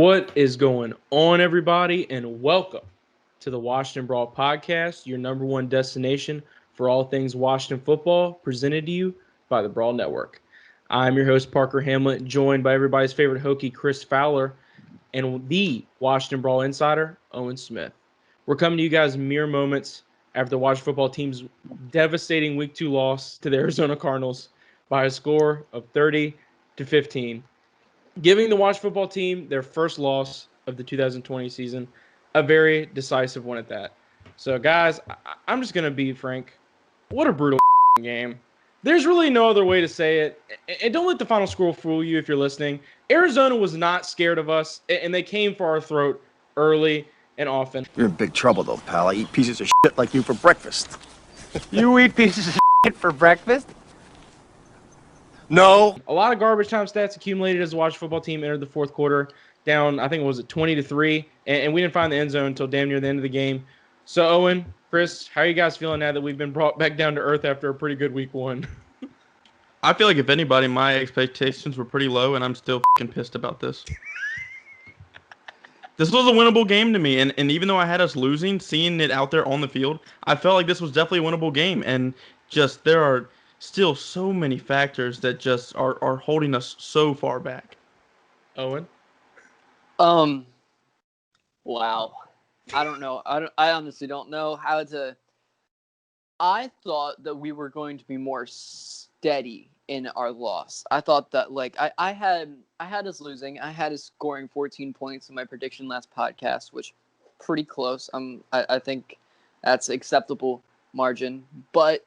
What is going on, everybody, and welcome to the Washington Brawl Podcast, your number one destination for all things Washington football, presented to you by the Brawl Network. I'm your host, Parker Hamlet, joined by everybody's favorite Hokie, Chris Fowler, and the Washington Brawl Insider, Owen Smith. We're coming to you guys mere moments after the Washington football team's devastating Week 2 loss to the Arizona Cardinals by a score of 30-15. Giving the Washington football team their first loss of the 2020 season, a very decisive one at that. So, guys, I'm just going to be frank. What a brutal game. There's really no other way to say it. And don't let the final score fool you if you're listening. Arizona was not scared of us, and they came for our throat early and often. You're in big trouble, though, pal. I eat pieces of shit like you for breakfast. You eat pieces of shit for breakfast? No. A lot of garbage time stats accumulated as the Washington football team entered the fourth quarter down, I think, 20-3, and we didn't find the end zone until damn near the end of the game. So, Owen, Chris, how are you guys feeling now that we've been brought back down to earth after a pretty good week one? I feel like if anybody, my expectations were pretty low, and I'm still fucking pissed about this. This was a winnable game to me, and even though I had us losing, seeing it out there on the field, I felt like this was definitely a winnable game, and just there are still so many factors that just are holding us so far back. Owen? Wow. I don't know. I honestly don't know how to. I thought that we were going to be more steady in our loss. I thought that I had us losing. I had us scoring 14 points in my prediction last podcast, which pretty close. I think that's acceptable margin, but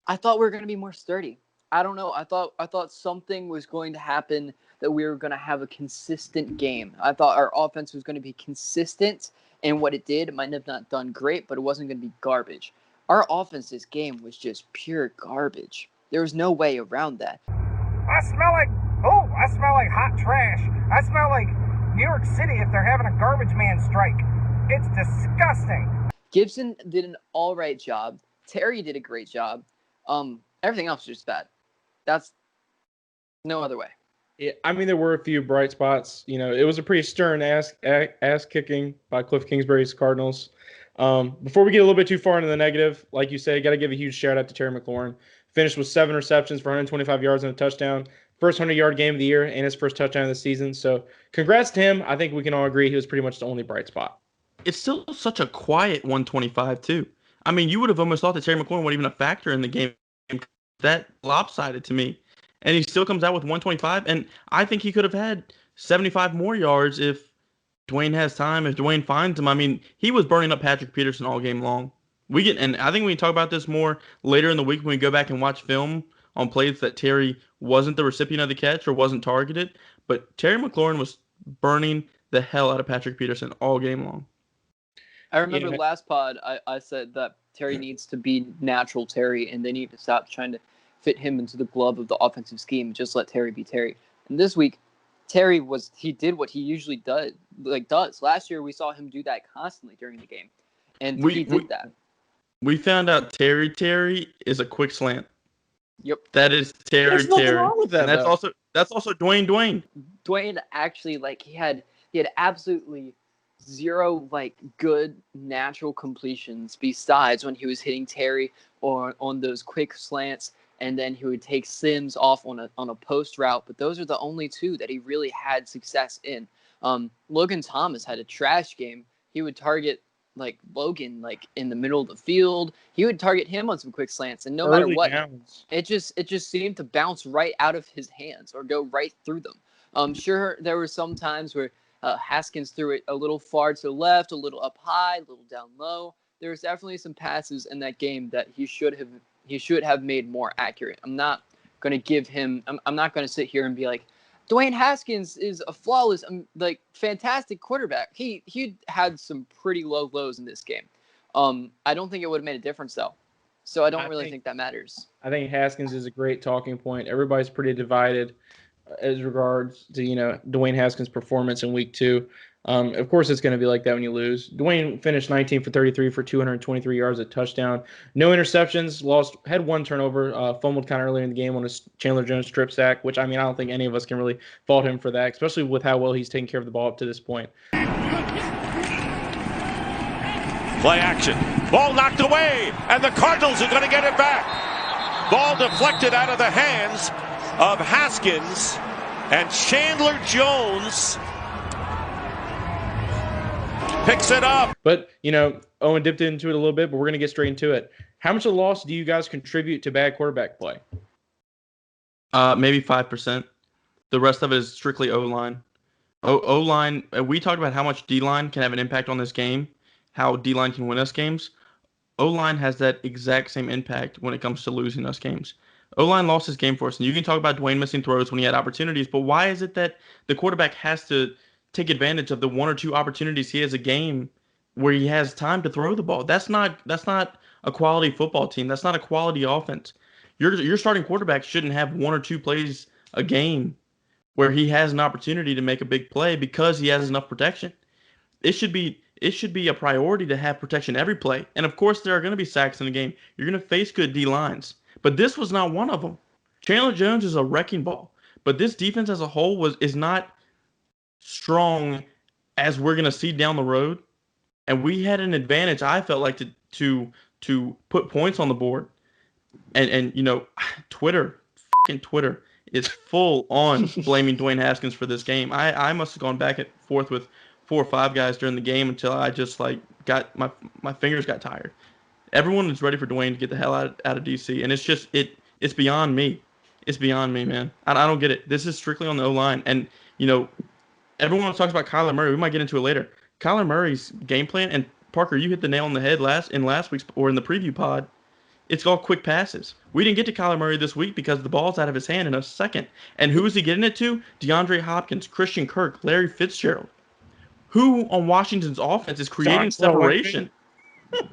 I thought we were going to be more sturdy. I don't know. I thought something was going to happen, that we were going to have a consistent game. I thought our offense was going to be consistent, and what it did, it might have not done great, but it wasn't going to be garbage. Our offense this game was just pure garbage. There was no way around that. I smell like hot trash. I smell like New York City if they're having a garbage man strike. It's disgusting. Gibson did an all right job. Terry did a great job. Everything else was just bad. That's no other way. Yeah, I mean, there were a few bright spots. You know, it was a pretty stern ass kicking by Cliff Kingsbury's Cardinals. Before we get a little bit too far into the negative, like you said, got to give a huge shout out to Terry McLaurin. Finished with 7 receptions for 125 yards and a touchdown. First 100-yard game of the year and his first touchdown of the season. So congrats to him. I think we can all agree he was pretty much the only bright spot. It's still such a quiet 125 too. I mean, you would have almost thought that Terry McLaurin wasn't even a factor in the game. That lopsided to me. And he still comes out with 125. And I think he could have had 75 more yards if Dwayne has time, if Dwayne finds him. I mean, he was burning up Patrick Peterson all game long. And I think we can talk about this more later in the week when we go back and watch film on plays that Terry wasn't the recipient of the catch or wasn't targeted. But Terry McLaurin was burning the hell out of Patrick Peterson all game long. I remember last pod, I said that Terry needs to be natural Terry, and they need to stop trying to fit him into the glove of the offensive scheme. Just let Terry be Terry. And this week, Terry did what he usually does. Last year, we saw him do that constantly during the game, and he did that. We found out Terry is a quick slant. Yep, that is Terry. There's nothing wrong with that. And that's also Dwayne. Dwayne actually he had absolutely zero good natural completions besides when he was hitting Terry or on those quick slants, and then he would take Sims off on a post route. But those are the only two that he really had success in. Logan Thomas had a trash game. He would target Logan in the middle of the field. He would target him on some quick slants, and no matter what, it just seemed to bounce right out of his hands or go right through them. Sure, there were some times where Haskins threw it a little far to the left, a little up high, a little down low. There was definitely some passes in that game that he should have made more accurate. I'm not going to give him. I'm not going to sit here and be like, Dwayne Haskins is a flawless, fantastic quarterback. He had some pretty low lows in this game. I don't think it would have made a difference though. So I don't really think that matters. I think Haskins is a great talking point. Everybody's pretty divided as regards to Dwayne Haskins' performance in week 2. Of course, it's going to be like that when you lose. Dwayne finished 19 for 33 for 223 yards, a touchdown, no interceptions. Had one turnover, fumbled kind of early in the game on a Chandler Jones strip sack, which I don't think any of us can really fault him for that, especially with how well he's taken care of the ball up to this point. Play action. Ball knocked away, and the Cardinals are going to get it back. Ball deflected out of the hands of Haskins, and Chandler Jones picks it up. But, Owen dipped into it a little bit, but we're going to get straight into it. How much of the loss do you guys contribute to bad quarterback play? Maybe 5%. The rest of it is strictly O-line. O-line, we talked about how much D-line can have an impact on this game, how D-line can win us games. O-line has that exact same impact when it comes to losing us games. O-line lost his game for us, and you can talk about Dwayne missing throws when he had opportunities, but why is it that the quarterback has to take advantage of the one or two opportunities he has a game where he has time to throw the ball? That's not a quality football team. That's not a quality offense. Your starting quarterback shouldn't have one or two plays a game where he has an opportunity to make a big play because he has enough protection. It should be a priority to have protection every play. And of course, there are going to be sacks in the game. You're going to face good D lines, but this was not one of them. Chandler Jones is a wrecking ball, but this defense as a whole is not strong as we're going to see down the road. And we had an advantage, I felt like, to put points on the board. And Twitter is full on blaming Dwayne Haskins for this game. I must have gone back and forth with 4 or 5 guys during the game until I just got my fingers got tired. Everyone is ready for Dwayne to get the hell out of DC, and it's beyond me. It's beyond me, man. I don't get it. This is strictly on the O-line, and everyone talks about Kyler Murray. We might get into it later. Kyler Murray's game plan, and Parker, you hit the nail on the head last week's or in the preview pod. It's all quick passes. We didn't get to Kyler Murray this week because the ball's out of his hand in a second. And who is he getting it to? DeAndre Hopkins, Christian Kirk, Larry Fitzgerald. Who on Washington's offense is creating separation?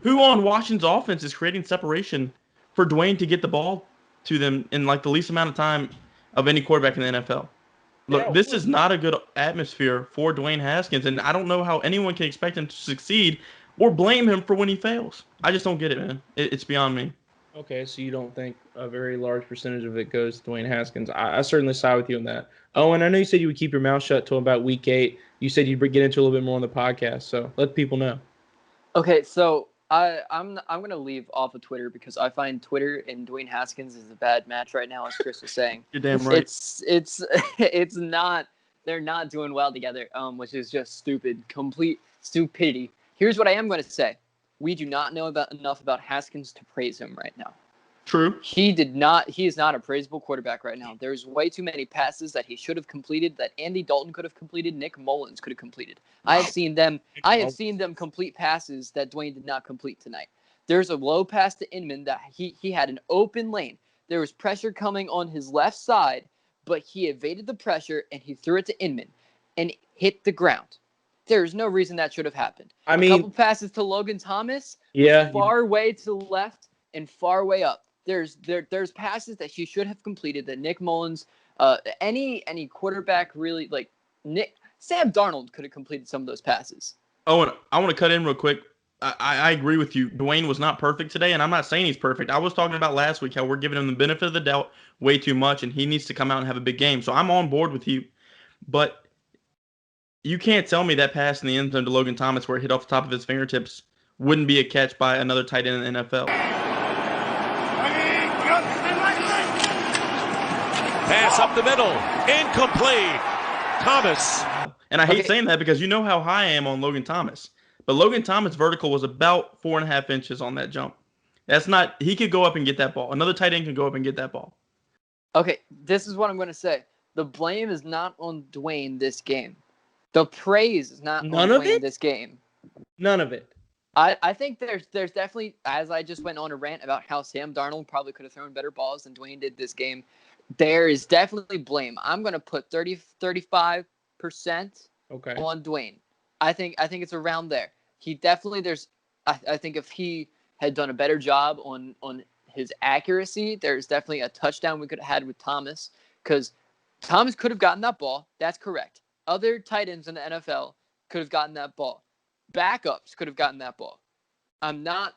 Who on Washington's offense is creating separation for Dwayne to get the ball to them in the least amount of time of any quarterback in the NFL? Look, this is not a good atmosphere for Dwayne Haskins, and I don't know how anyone can expect him to succeed or blame him for when he fails. I just don't get it, man. It's beyond me. Okay, so you don't think a very large percentage of it goes to Dwayne Haskins. I certainly side with you on that. Owen, I know you said you would keep your mouth shut till about week 8. You said you'd get into a little bit more on the podcast, so let people know. Okay, so I'm going to leave off of Twitter because I find Twitter and Dwayne Haskins is a bad match right now, as Chris was saying. You're damn right. It's not. They're not doing well together, which is just stupid, complete stupidity. Here's what I am going to say. We do not know enough about Haskins to praise him right now. True. He is not a praisable quarterback right now. There's way too many passes that he should have completed, that Andy Dalton could have completed, Nick Mullins could have completed. I have seen them complete passes that Dwayne did not complete tonight. There's a low pass to Inman that he had an open lane. There was pressure coming on his left side, but he evaded the pressure and he threw it to Inman and hit the ground. There's no reason that should have happened. A couple passes to Logan Thomas, far way to the left and far way up. There's passes that he should have completed that Nick Mullins, any quarterback really Sam Darnold could have completed some of those passes. Oh, I want to cut in real quick. I agree with you. Dwayne was not perfect today, and I'm not saying he's perfect. I was talking about last week how we're giving him the benefit of the doubt way too much, and he needs to come out and have a big game. So I'm on board with you. But you can't tell me that pass in the end zone to Logan Thomas where it hit off the top of his fingertips wouldn't be a catch by another tight end in the NFL. Pass up the middle. Incomplete. Thomas. And I hate saying that because you know how high I am on Logan Thomas. But Logan Thomas' vertical was about 4.5 inches on that jump. He could go up and get that ball. Another tight end can go up and get that ball. Okay, this is what I'm going to say. The blame is not on Dwayne this game. The praise is not on Dwayne this game. None of it. I think there's definitely, as I just went on a rant about how Sam Darnold probably could have thrown better balls than Dwayne did this game, there is definitely blame. I'm going to put 35% on Dwayne. I think it's around there. He definitely I think if he had done a better job on his accuracy, there's definitely a touchdown we could have had with Thomas, because Thomas could have gotten that ball. That's correct. Other tight ends in the NFL could have gotten that ball. Backups could have gotten that ball. I'm not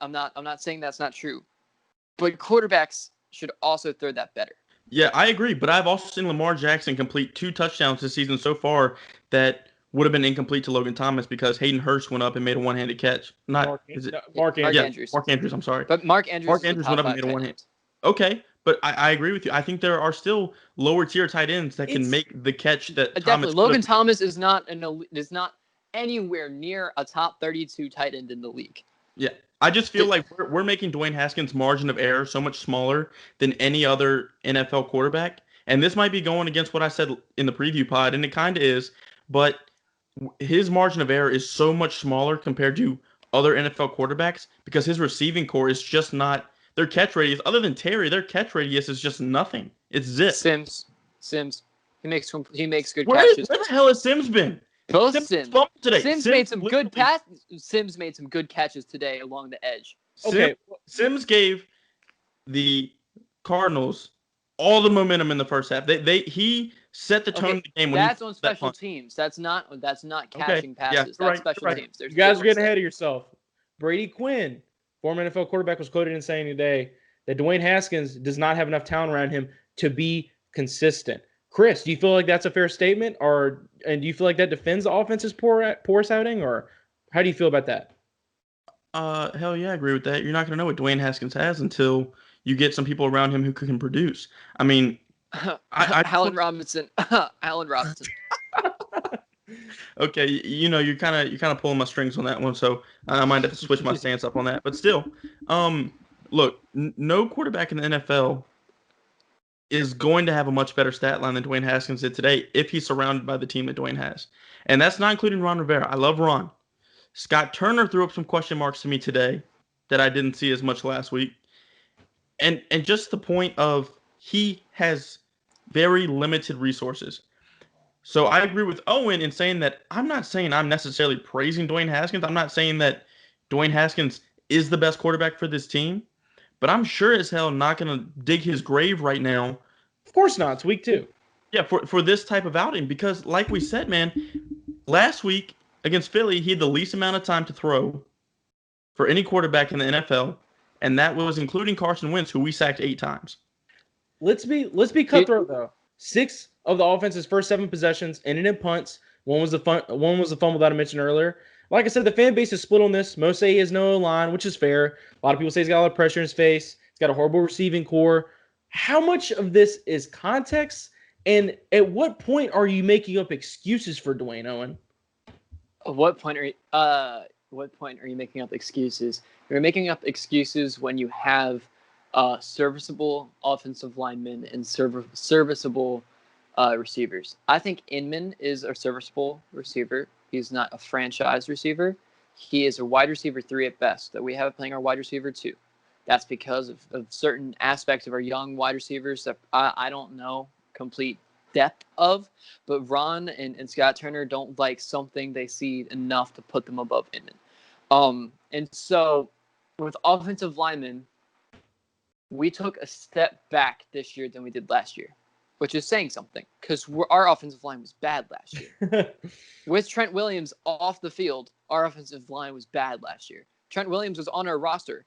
saying that's not true. But quarterbacks should also throw that better. Yeah, I agree, but I've also seen Lamar Jackson complete 2 touchdowns this season so far that would have been incomplete to Logan Thomas because Hayden Hurst went up and made a one-handed catch. Mark Andrews. Mark Andrews, I'm sorry. But Mark Andrews went up and made a one-hand. Okay, but I agree with you. I think there are still lower tier tight ends that can make the catch that definitely Logan Thomas is not anywhere near a top 32 tight end in the league. Yeah. I just feel like we're making Dwayne Haskins' margin of error so much smaller than any other NFL quarterback. And this might be going against what I said in the preview pod, and it kind of is. But his margin of error is so much smaller compared to other NFL quarterbacks because his receiving core is just not – their catch radius, other than Terry, their catch radius is just nothing. It's zip. Sims. He makes good Where catches. Where the hell has Sims been? Both Sims made some good passes. Sims made some good catches today along the edge. Sims gave the Cardinals all the momentum in the first half. He set the tone of the game. That's on special teams. That's not catching passes. That's special teams. You guys are getting ahead of yourself. Brady Quinn, former NFL quarterback, was quoted in saying today that Dwayne Haskins does not have enough talent around him to be consistent. Chris, do you feel like that's a fair statement, and do you feel like that defends the offense's poor outing, or how do you feel about that? Hell yeah, I agree with that. You're not going to know what Dwayne Haskins has until you get some people around him who can produce. I mean, Allen Robinson. Okay, you're kind of pulling my strings on that one, so I might have to switch my stance up on that. But still, look, no quarterback in the NFL is going to have a much better stat line than Dwayne Haskins did today if he's surrounded by the team that Dwayne has. And that's not including Ron Rivera. I love Ron. Scott Turner threw up some question marks to me today that I didn't see as much last week. And just the point of he has very limited resources. So I agree with Owen in saying that I'm not saying I'm necessarily praising Dwayne Haskins. I'm not saying that Dwayne Haskins is the best quarterback for this team. But I'm sure as hell not going to dig his grave right now. Of course not. It's week 2. Yeah, for this type of outing. Because like we said, man, last week against Philly, he had the least amount of time to throw for any quarterback in the NFL. And that was including Carson Wentz, who we sacked 8 times. Let's be cutthroat, though. 6 of the offense's first 7 possessions ended in punts. One was the fumble that I mentioned earlier. Like I said, the fan base is split on this. Most say he has no line, which is fair. A lot of people say he's got a lot of pressure in his face. He's got a horrible receiving core. How much of this is context? And at what point are you making up excuses for Dwayne, Owen? At what point are you making up excuses? You're making up excuses when you have serviceable offensive linemen and serviceable receivers. I think Inman is a serviceable receiver. He's not a franchise receiver. He is a wide receiver 3 at best that we have playing our wide receiver 2. That's because of certain aspects of our young wide receivers that I don't know complete depth of, but Ron and Scott Turner don't like something they see enough to put them above Inman. And so with offensive linemen, we took a step back this year than we did last year, which is saying something because our offensive line was bad last year. With Trent Williams off the field, our offensive line was bad last year. Trent Williams was on our roster.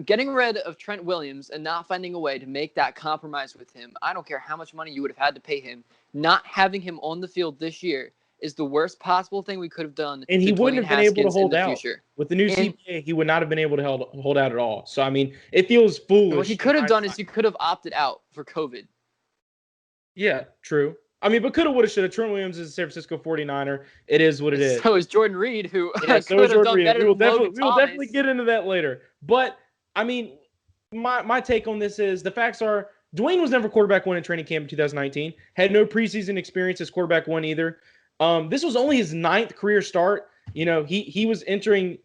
Getting rid of Trent Williams and not finding a way to make that compromise with him. I don't care how much money you would have had to pay him. Not having him on the field this year is the worst possible thing we could have done. And he wouldn't have been able to hold out. With the new CBA, he would not have been able to hold out at all. So, I mean, it feels foolish. What he could have done is he could have opted out for COVID. Yeah, true. I mean, but coulda, woulda, shoulda. Trent Williams is a San Francisco 49er. It is what it is. So is Jordan Reed, who could have done better than Logan Thomas. We will definitely get into that later. But, I mean, my take on this is the facts are Dwayne was never quarterback 1 in training camp in 2019. Had no preseason experience as quarterback 1 either. This was only his 9th career start. You know, he's entering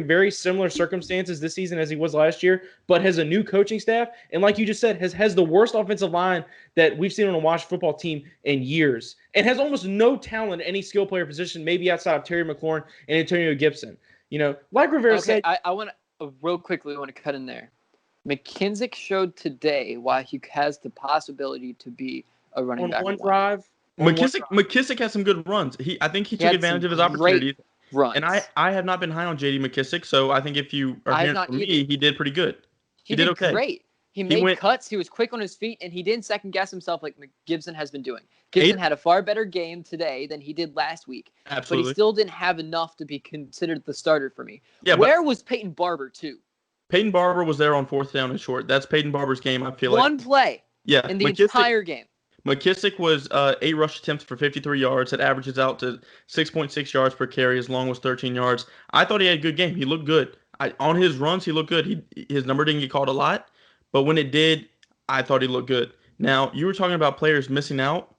very similar circumstances this season as he was last year, but has a new coaching staff. And like you just said, has the worst offensive line that we've seen on a Washington football team in years, and has almost no talent at any skill player position, maybe outside of Terry McLaurin and Antonio Gibson. You know, like Rivera said. I want to real quickly want to cut in there. McKinzick showed today why he has the possibility to be a running back. On one drive, McKissick has some good runs. I think he took advantage of his opportunities. Runs. And I have not been high on J.D. McKissick, so I think if you are I have hearing not from me, either. he did pretty good. He did did okay. great. He made cuts. He was quick on his feet, and he didn't second guess himself like Gibson has been doing. Gibson had a far better game today than he did last week. Absolutely. But he still didn't have enough to be considered the starter for me. Yeah, Where was Peyton Barber too? Peyton Barber was there on 4th down and short. That's Peyton Barber's game, I feel One play. Yeah, in the entire game. McKissick was 8 rush attempts for 53 yards. That averages out to 6.6 yards per carry. His long was 13 yards. I thought he had a good game. He looked good. On his runs, he looked good. His number didn't get called a lot, but when it did, I thought he looked good. Now, you were talking about players missing out,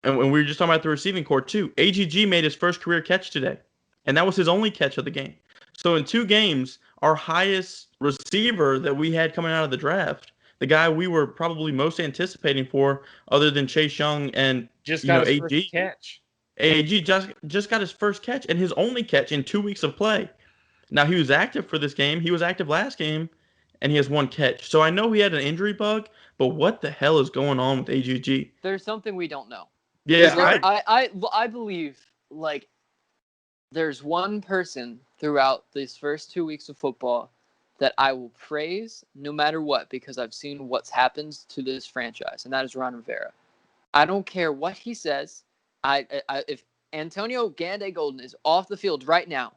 and we were just talking about the receiving corps too. AGG made his first career catch today, and that was his only catch of the game. So in 2 games, our highest receiver that we had coming out of the draft, the guy we were probably most anticipating for, other than Chase Young and just got his AG, first catch. AG just got his first catch and his only catch in 2 weeks of play. Now, he was active for this game. He was active last game, and he has 1 catch. So I know he had an injury bug, but what the hell is going on with AGG? There's something we don't know. Yeah, I believe, like, there's one person throughout these first 2 weeks of football that I will praise no matter what, because I've seen what's happened to this franchise, and that is Ron Rivera. I don't care what he says. If Antonio Gandy Golden is off the field right now,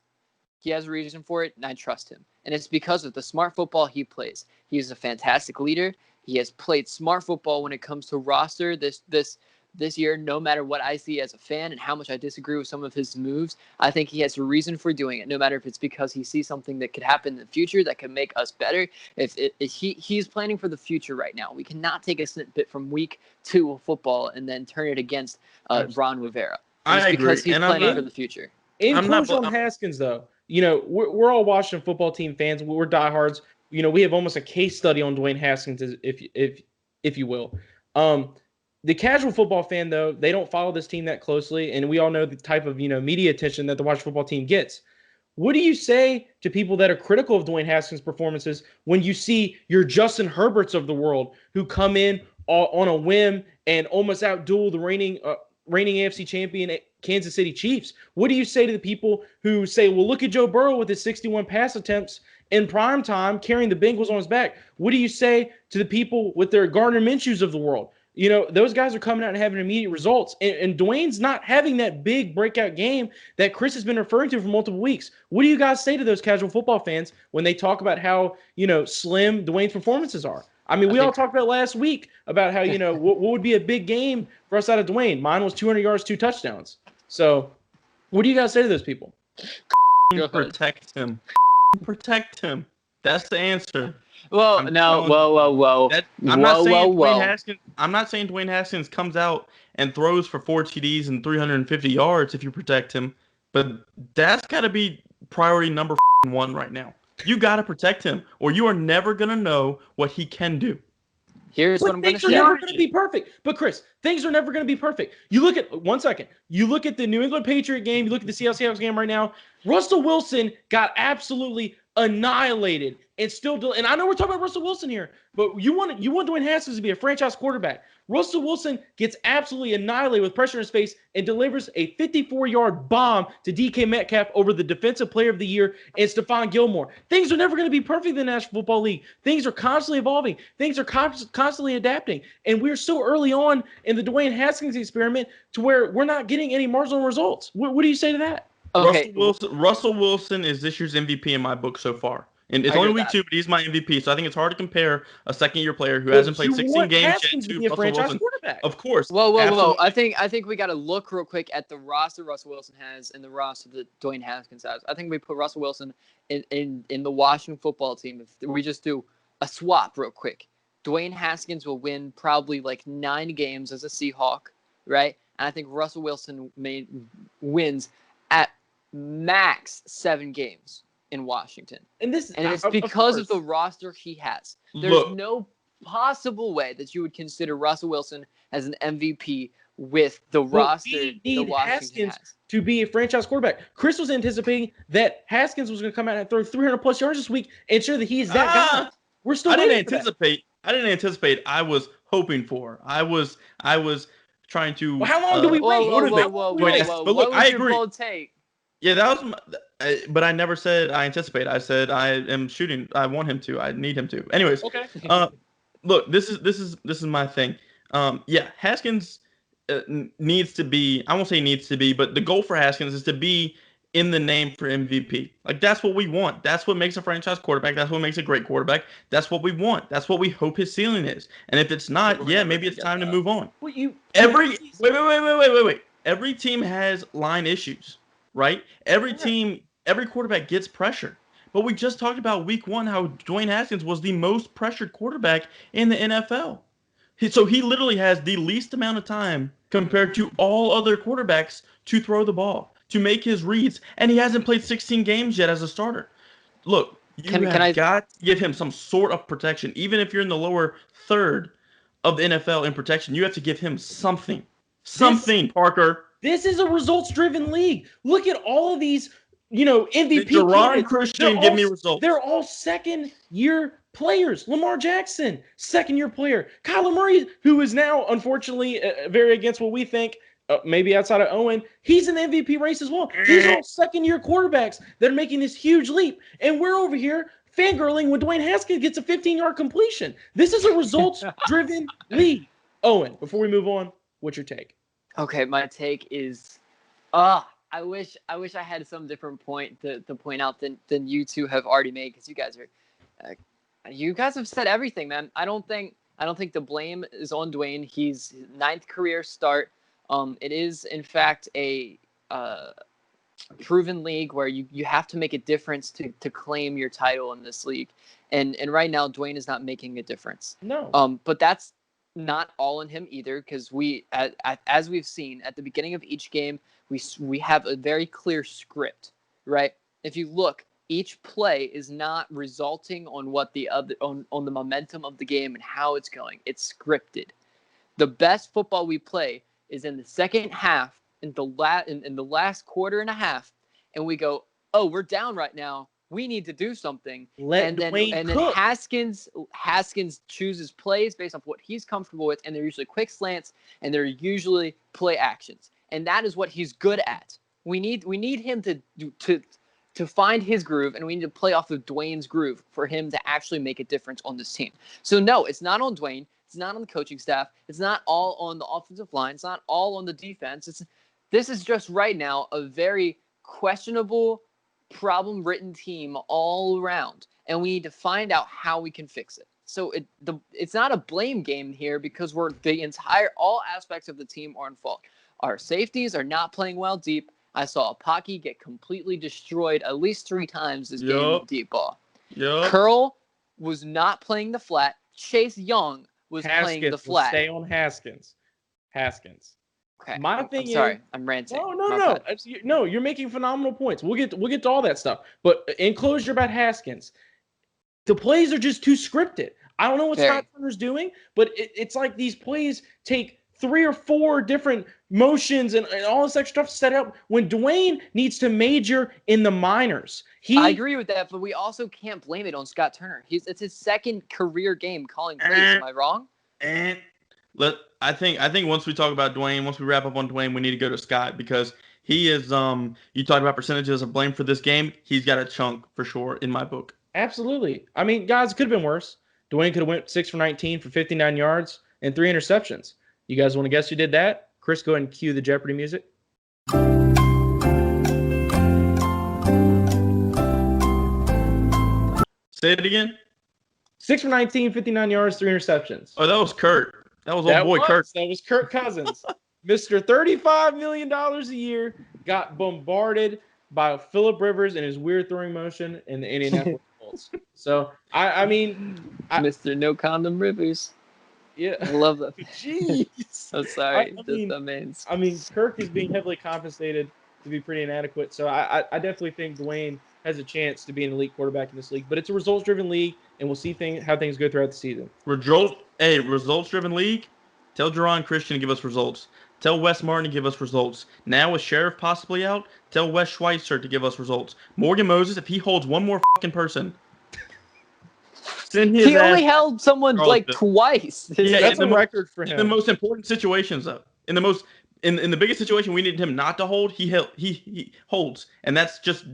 he has a reason for it, and I trust him. And it's because of the smart football he plays. He's a fantastic leader. He has played smart football when it comes to roster this year, no matter what I see as a fan and how much I disagree with some of his moves. I think he has a reason for doing it, no matter if it's because he sees something that could happen in the future that could make us better. If he's planning for the future right now. We cannot take a snippet from week 2 of football and then turn it against Ron Rivera. I agree. Because he's planning for the future. In close on Haskins, though, we're all Washington football team fans. We're diehards. We have almost a case study on Dwayne Haskins, if you will. The casual football fan, though, they don't follow this team that closely, and we all know the type of media attention that the Washington football team gets. What do you say to people that are critical of Dwayne Haskins' performances when you see your Justin Herberts of the world who come in on a whim and almost outduel the reigning AFC champion Kansas City Chiefs? What do you say to the people who say, well, look at Joe Burrow with his 61 pass attempts in prime time carrying the Bengals on his back? What do you say to the people with their Gardner Minshews of the world? Those guys are coming out and having immediate results. And Dwayne's not having that big breakout game that Chris has been referring to for multiple weeks. What do you guys say to those casual football fans when they talk about how, slim Dwayne's performances are? I mean, we all talked about last week about how, what would be a big game for us out of Dwayne. Mine was 200 yards, 2 touchdowns. So what do you guys say to those people? Protect him. Protect him. That's the answer. Whoa. I'm not saying Dwayne Haskins comes out and throws for 4 TDs and 350 yards if you protect him, but that's got to be priority number 1 right now. You got to protect him, or you are never going to know what he can do. Here's what I'm going to say. Things are never going to be perfect. But, Chris, things are never going to be perfect. You look at – 1 second. You look at the New England Patriot game. You look at the Seattle Seahawks game right now. Russell Wilson got absolutely annihilated and I know we're talking about Russell Wilson here, but you want Dwayne Haskins to be a franchise quarterback. Russell Wilson gets absolutely annihilated with pressure in his face and delivers a 54-yard bomb to DK Metcalf over the Defensive Player of the Year and Stephon Gilmore. Things are never going to be perfect in the National Football League. Things are constantly evolving. Things are constantly adapting. And we're so early on in the Dwayne Haskins experiment to where we're not getting any marginal results. What do you say to that? Okay. Russell Wilson is this year's MVP in my book so far. And it's only week 2, but he's my MVP. So I think it's hard to compare a second-year player who hasn't played 16 games yet to Russell Wilson. Of course. Whoa. I think we got to look real quick at the roster Russell Wilson has and the roster that Dwayne Haskins has. I think we put Russell Wilson in the Washington football team. If we just do a swap real quick, Dwayne Haskins will win probably like 9 games as a Seahawk, right? And I think Russell Wilson wins at max 7 games in Washington. And it's because of the roster he has. There's no possible way that you would consider Russell Wilson as an MVP with the roster that Washington has. To be a franchise quarterback. Chris was anticipating that Haskins was going to come out and throw 300-plus yards this week and show that he is that guy. I didn't anticipate. I was hoping for. I was trying to. Well, how long do we wait? Whoa, motivate whoa, whoa, Dwayne whoa, Haskins. whoa! But look, What was I your agree. bold take? Yeah, that was. But I never said I anticipate. I said I am shooting. I want him to. I need him to. Anyways, Okay. look, this is my thing. Yeah, Haskins needs to be. I won't say needs to be, but the goal for Haskins is to be in the name for MVP. Like that's what we want. That's what makes a franchise quarterback. That's what makes a great quarterback. That's what we want. That's what we hope his ceiling is. And if it's not, yeah, maybe it's time to move on. Well, Wait. Every team has line issues, right? Every quarterback gets pressure. But we just talked about week 1 how Dwayne Haskins was the most pressured quarterback in the NFL. So he literally has the least amount of time compared to all other quarterbacks to throw the ball, to make his reads, and he hasn't played 16 games yet as a starter. Look, you have got to give him some sort of protection. Even if you're in the lower third of the NFL in protection, you have to give him something. Something, Parker. This is a results-driven league. Look at all of these, MVP Deron Christian, give me results. They're all second-year players. Lamar Jackson, second-year player. Kyler Murray, who is now, unfortunately, very against what we think, maybe outside of Owen, he's in the MVP race as well. These are all second-year quarterbacks that are making this huge leap. And we're over here fangirling when Dwayne Haskins gets a 15-yard completion. This is a results-driven league. Owen, before we move on, what's your take? Okay, my take is, I wish I had some different point to point out than you two have already made, because you guys have said everything, man. I don't think the blame is on Dwayne. He's 9th career start. It is in fact a proven league where you have to make a difference to claim your title in this league, and right now Dwayne is not making a difference. No. But that's not all on him either, because as we've seen at the beginning of each game, we have a very clear script, right? If you look, each play is not resulting on what the other on the momentum of the game and how it's going. It's scripted. The best football we play is in the second half, in the last quarter and a half, and we go, oh, we're down right now. We need to do something. Let Dwayne cook. Then Haskins chooses plays based off what he's comfortable with, and they're usually quick slants, and they're usually play actions. And that is what he's good at. We need him to find his groove, and we need to play off of Dwayne's groove for him to actually make a difference on this team. So no, it's not on Dwayne. It's not on the coaching staff. It's not all on the offensive line. It's not all on the defense. This is just right now a very questionable, problem-ridden team all around, and we need to find out how we can fix it. So it's not a blame game here, because all aspects of the team are in fault. Our safeties are not playing well deep. I saw Pocky get completely destroyed at least 3 times this game with deep ball. Curl was not playing the flat. Chase Young was playing the flat. Stay on Haskins. Okay. My thing is, sorry, I'm ranting. No, you're making phenomenal points. We'll get to all that stuff. But in closure about Haskins, the plays are just too scripted. I don't know what Scott Turner's doing, but it's like these plays take 3 or 4 different motions and all this extra stuff set up when Dwayne needs to major in the minors. I agree with that, but we also can't blame it on Scott Turner. It's his second career game calling plays. Am I wrong? I think once we talk about Dwayne, once we wrap up on Dwayne, we need to go to Scott, because he is you talked about percentages of blame for this game. He's got a chunk for sure in my book. Absolutely. I mean, guys, it could have been worse. Dwayne could have went 6 for 19 for 59 yards and 3 interceptions. You guys want to guess who did that? Chris, go ahead and cue the Jeopardy music. Say it again. 6 for 19, 59 yards, 3 interceptions. Oh, that was Kurt. That was old boy Kurt. That was Kirk Cousins. Mr. $35 million a year got bombarded by Phillip Rivers and his weird throwing motion in the Indianapolis Colts. So, I mean... Mr. No Condom Rivers. Yeah. I love that. Jeez. I'm sorry. That means. I mean, Kirk is being heavily compensated to be pretty inadequate. So I definitely think Dwayne has a chance to be an elite quarterback in this league. But it's a results-driven league, and we'll see how things go throughout the season. Results-driven league? Tell Deron Christian to give us results. Tell Wes Martin to give us results. Now with Sheriff possibly out, tell Wes Schweitzer to give us results. Morgan Moses, if he holds one more fucking person... He only held someone like twice. That's a record for him. In the most important situations, though. In the biggest situation we needed him not to hold, he holds, and that's just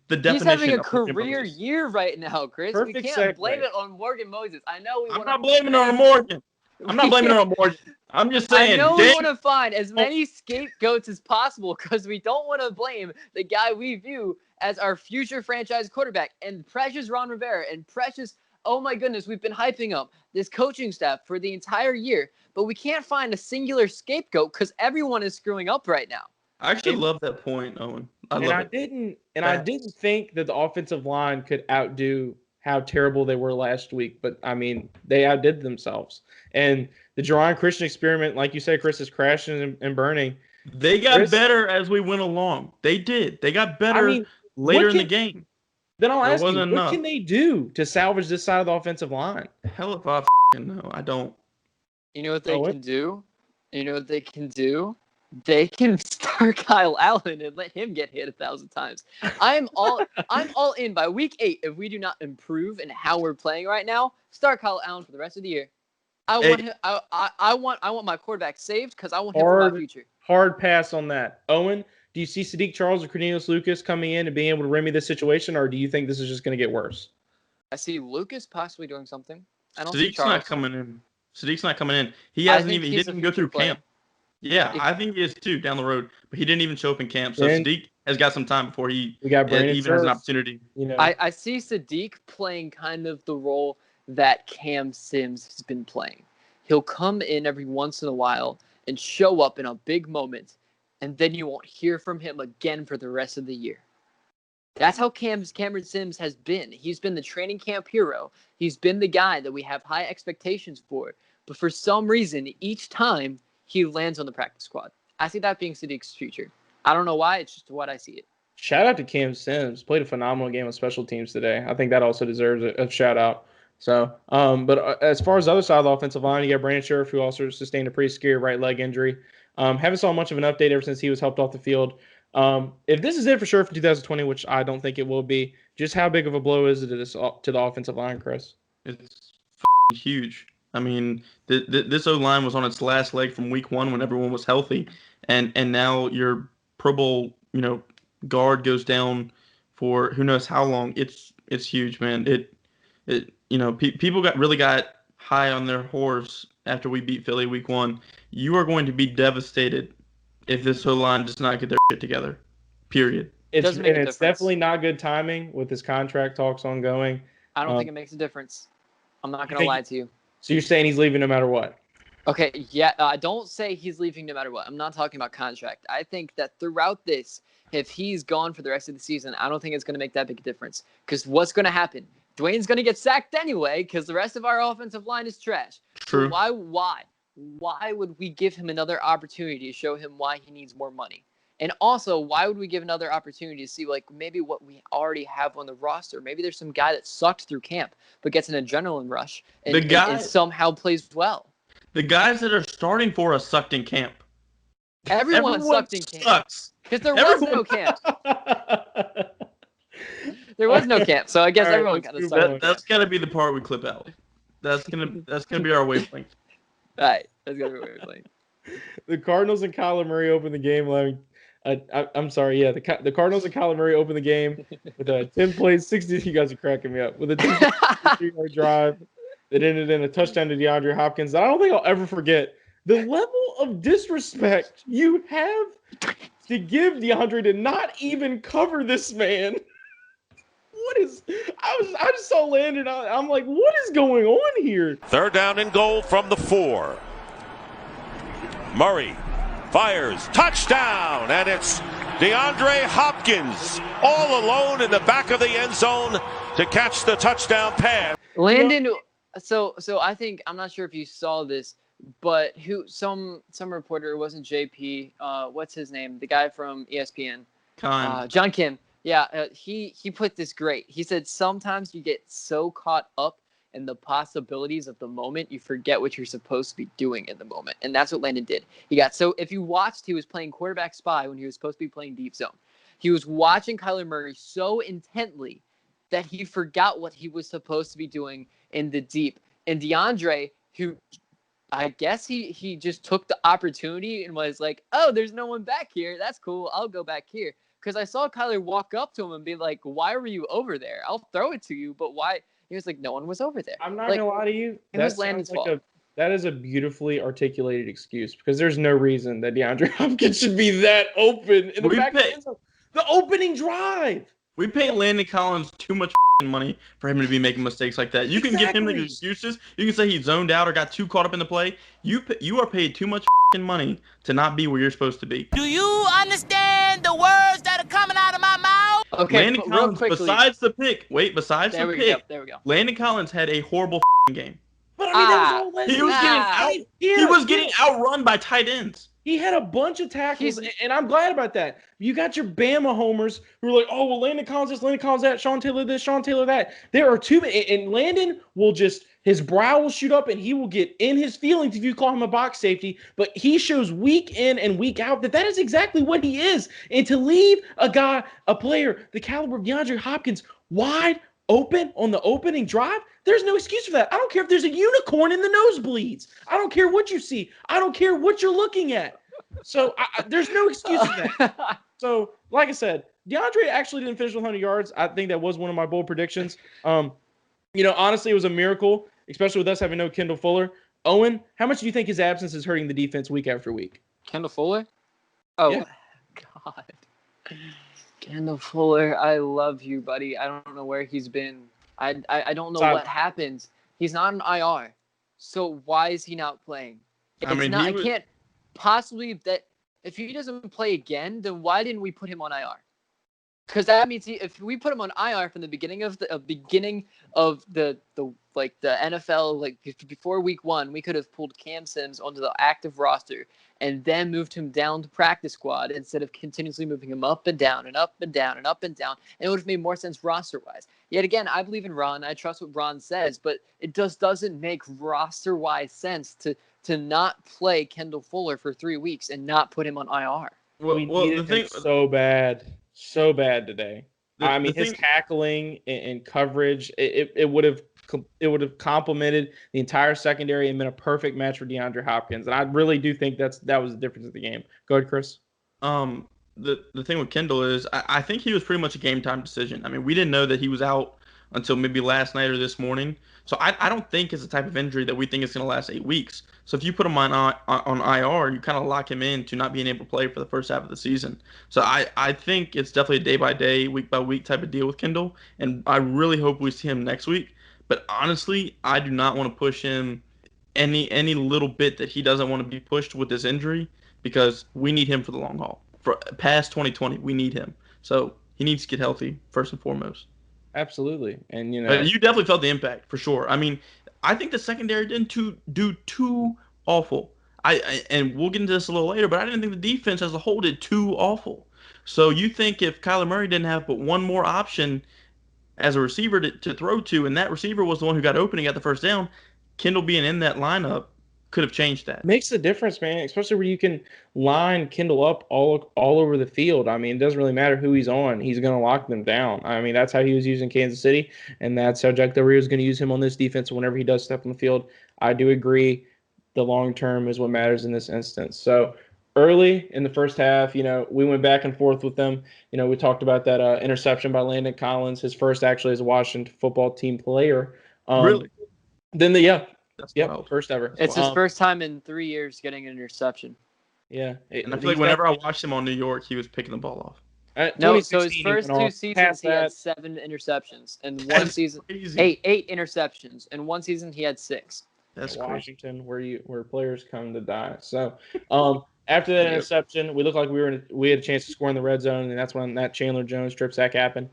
the He's having definition a of Morgan career Moses. year right now, Chris. We Perfect can't blame segue. it on Morgan Moses. I know we I'm want not to blaming it on Morgan. I'm not blaming it on Morgan. I'm just I saying, know we dang, want to find as many scapegoats as possible because we don't want to blame the guy we view as our future franchise quarterback and precious Ron Rivera and precious, oh my goodness, we've been hyping up this coaching staff for the entire year, but we can't find a singular scapegoat because everyone is screwing up right now. I actually love that point, Owen. I And love I it. didn't think that the offensive line could outdo how terrible they were last week, but I mean, they outdid themselves. And the Jerron Christian experiment, like you said, Chris, is crashing and burning. They got Chris, better as we went along. They did. They got I better mean, later in the game. then I'll But it ask you, wasn't what enough. can they do to salvage this side of the offensive line? Hell if I know. I don't. You know what they Owen? can do? You know what they can do? They can start Kyle Allen and let him get hit 1,000 times. I'm all in by week 8. If we do not improve in how we're playing right now, start Kyle Allen for the rest of the year. I Hey. want him. I want my quarterback saved because I want him for my future. Hard pass on that. Owen, do you see Sadiq Charles or Cornelius Lucas coming in and being able to remedy this situation, or do you think this is just going to get worse? I see Lucas possibly doing something. I don't see Sadiq's Charles. not coming in. Sadiq's not coming in. He I hasn't think even. He he's a didn't go future through player. camp. Yeah, If- I think he is too down the road, but he didn't even show up in camp. So Then Sadiq has got some time before he we got Brandon even has an Scherf, opportunity. You know, I see Sadiq playing kind of the role that Cam Sims has been playing. He'll come in every once in a while and show up in a big moment, and then you won't hear from him again for the rest of the year. That's how Cameron Sims has been. He's been the training camp hero. He's been the guy that we have high expectations for. But for some reason, each time he lands on the practice squad. I see that being Sadiq's future. I don't know why. It's just what I see it. shout out to Cam Sims. Played a phenomenal game on special teams today. I think that also deserves a shout out. So, but as far as the other side of the offensive line, you got Brandon Scherf, who also sustained a pretty scary right leg injury. Haven't saw much of an update ever since he was helped off the field. If this is it for Scherf in 2020, which I don't think it will be, just how big of a blow is it to the offensive line, Chris? It's huge. I mean, this O line was on its last leg from week 1 when everyone was healthy, and now your Pro Bowl guard goes down for who knows how long. It's huge, man. People got high on their horse after we beat Philly week 1. You are going to be devastated if this O line does not get their shit together. Period. It's definitely not good timing with his contract talks ongoing. I don't think it makes a difference. I'm not going to lie to you. So you're saying he's leaving no matter what? Okay, yeah. Don't say he's leaving no matter what. I'm not talking about contract. I think that throughout this, if he's gone for the rest of the season, I don't think it's going to make that big a difference. Because what's going to happen? Dwayne's going to get sacked anyway because the rest of our offensive line is trash. True. So why would we give him another opportunity to show him why he needs more money? And also, why would we give another opportunity to see maybe what we already have on the roster? Maybe there's some guy that sucked through camp but gets an adrenaline rush and somehow plays well. The guys that are starting for us sucked in camp. Everyone sucked in camp. Because there was no camp. There was no camp, so I guess everyone kind of sucked. That's got to be the part we clip out. That's gonna be our wavelength. All right, that's gonna be our wavelength. The Cardinals and Kyler Murray opened the game. I'm sorry. Yeah, the Cardinals and Kyler Murray opened the game with a 10 plays, 60. You guys are cracking me up with a 2-yard drive that ended in a touchdown to DeAndre Hopkins. I don't think I'll ever forget the level of disrespect you have to give DeAndre to not even cover this man. I just saw Landon. I'm like, what is going on here? 3rd down and goal from the 4. Murray fires, touchdown, and it's DeAndre Hopkins all alone in the back of the end zone to catch the touchdown pass. Landon, so I think, I'm not sure if you saw this, but some reporter, it wasn't JP, what's his name? The guy from ESPN. John Kim. Yeah, he put this great. He said sometimes you get so caught up in the possibilities of the moment, you forget what you're supposed to be doing in the moment. And that's what Landon did. If you watched, he was playing quarterback spy when he was supposed to be playing deep zone. He was watching Kyler Murray so intently that he forgot what he was supposed to be doing in the deep. And DeAndre, who I guess he just took the opportunity and was like, oh, there's no one back here. That's cool. I'll go back here. Because I saw Kyler walk up to him and be like, why were you over there? I'll throw it to you, but why? He was like, no one was over there. I'm not like, gonna lie to you. It was Landon's fault. That is a beautifully articulated excuse because there's no reason that DeAndre Hopkins should be that open in the opening drive. We pay Landon Collins too much money for him to be making mistakes like that. You can give him the excuses. You can say he zoned out or got too caught up in the play. You are paid too much money to not be where you're supposed to be. Do you understand the words that are coming out of my mouth? Okay, Landon Collins, besides the pick, there we go. Landon Collins had a horrible game. But I mean, that was all he was getting outrun by tight ends. He had a bunch of tackles, and I'm glad about that. You got your Bama homers who are like, oh, well, Landon Collins this, Landon Collins that, Sean Taylor this, Sean Taylor that. There are too many, and Landon will just, his brow will shoot up, and he will get in his feelings if you call him a box safety, but he shows week in and week out that is exactly what he is. And to leave a player the caliber of DeAndre Hopkins wide open on the opening drive, there's no excuse for that. I don't care if there's a unicorn in the nosebleeds. I don't care what you see. I don't care what you're looking at. So there's no excuse for that. So, like I said, DeAndre actually didn't finish with 100 yards. I think that was one of my bold predictions. Honestly, it was a miracle, especially with us having no Kendall Fuller. Owen, how much do you think his absence is hurting the defense week after week? Kendall Fuller? Oh, yeah. God. Kendall Fuller, I love you, buddy. I don't know where he's been. I don't know what happens. He's not an IR. So why is he not playing? I can't possibly that if he doesn't play again, then why didn't we put him on IR? Because that means if we put him on IR from the beginning of the NFL, like before week 1, we could have pulled Cam Sims onto the active roster and then moved him down to practice squad instead of continuously moving him up and down and up and down and up and down. And it would have made more sense roster-wise. Yet again, I believe in Ron. I trust what Ron says, but it just doesn't make roster-wise sense to not play Kendall Fuller for 3 weeks and not put him on IR. We needed him so bad today. His tackling and coverage, it would have complemented the entire secondary and been a perfect match for DeAndre Hopkins. And I really do think that was the difference of the game. Go ahead, Chris. The thing with Kendall is I think he was pretty much a game time decision. I mean, we didn't know that he was out until maybe last night or this morning. So I don't think it's the type of injury that we think is going to last 8 weeks. So if you put him on IR, you kind of lock him in to not being able to play for the first half of the season. So I think it's definitely a day-by-day, week-by-week type of deal with Kendall. And I really hope we see him next week. But honestly, I do not want to push him any little bit that he doesn't want to be pushed with this injury because we need him for the long haul. For past 2020, we need him. So he needs to get healthy first and foremost. Absolutely. And, you definitely felt the impact for sure. I mean, I think the secondary didn't do too awful. And we'll get into this a little later, but I didn't think the defense as a whole did too awful. So you think if Kyler Murray didn't have but one more option as a receiver to throw to, and that receiver was the one who got opening at the first down, Kendall being in that lineup could have changed that. Makes a difference, man, especially where you can line Kendall up all over the field. I mean, it doesn't really matter who he's on. He's going to lock them down. I mean, that's how he was using Kansas City, and that's how Jack Del Rio is going to use him on this defense whenever he does step on the field. I do agree the long term is what matters in this instance. So early in the first half, we went back and forth with them. We talked about that interception by Landon Collins, his first actually as a Washington football team player. Really? Then That's wild. First ever. It's his first time in 3 years getting an interception. Yeah. And I feel like whenever I watched him on New York, he was picking the ball off. No, so his first 2 seasons, he had 7 interceptions. And one season, eight interceptions. And one season, he had 6. That's Washington, where players come to die. So, after that interception, we looked like we had a chance to score in the red zone, and that's when that Chandler Jones strip sack happened.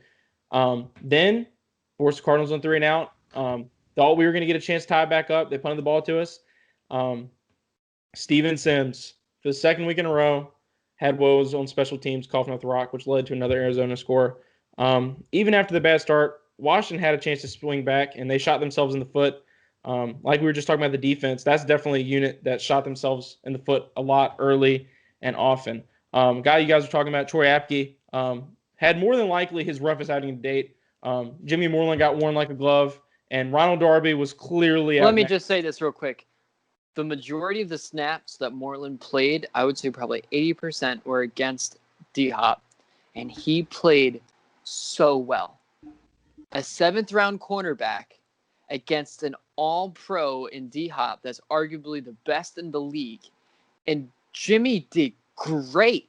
Then forced the Cardinals on 3 and out. Thought we were going to get a chance to tie it back up. They punted the ball to us. Steven Sims, for the second week in a row, had woes on special teams, coughing up the rock, which led to another Arizona score. Even after the bad start, Washington had a chance to swing back, and they shot themselves in the foot. Like we were just talking about the defense, that's definitely a unit that shot themselves in the foot a lot early and often. Guy you guys were talking about, Troy Apke, had more than likely his roughest outing to date. Jimmy Moreland got worn like a glove. And Ronald Darby was clearly out. Let me just say this real quick. the majority of the snaps that Moreland played, I would say probably 80% were against D-Hop, and he played so well. A 7th-round cornerback against an all-pro in D-Hop that's arguably the best in the league, and Jimmy did great.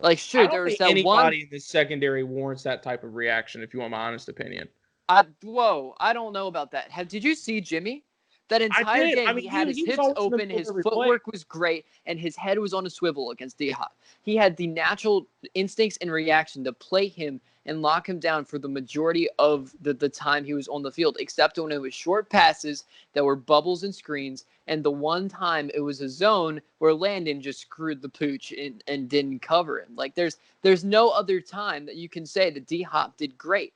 Like, sure, I there don't was think that anybody in this secondary warrants that type of reaction, if you want my honest opinion. I don't know about that. Did you see Jimmy? That I entire did. I game, mean, he had his he was hips always in the open, middle of his every play. footwork was great, and his head was on a swivel against D-Hop. He had the natural instincts and reaction to play him and lock him down for the majority of the time he was on the field, except when it was short passes that were bubbles and screens, and the one time it was a zone where Landon just screwed the pooch and didn't cover him. Like, there's no other time that you can say that D-Hop did great.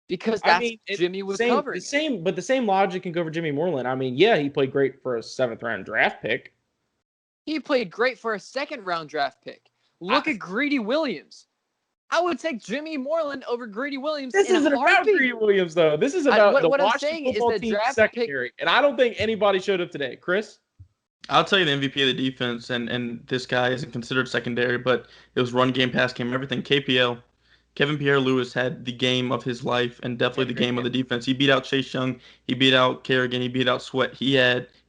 Because Jimmy was covering it. But the same logic can go for Jimmy Moreland. I mean, yeah, he played great for a 7th-round draft pick. He played great for a 2nd-round draft pick. Look at Greedy Williams. I would take Jimmy Moreland over Greedy Williams. This isn't about Greedy Williams, though. This is about the Washington football team secondary, and I don't think anybody showed up today. Chris? I'll tell you the MVP of the defense, and this guy isn't considered secondary, but it was run game, pass game, everything. KPL. Kevin Pierre-Louis had the game of his life and definitely the game of the defense. He beat out Chase Young. He beat out Kerrigan. He beat out Sweat. He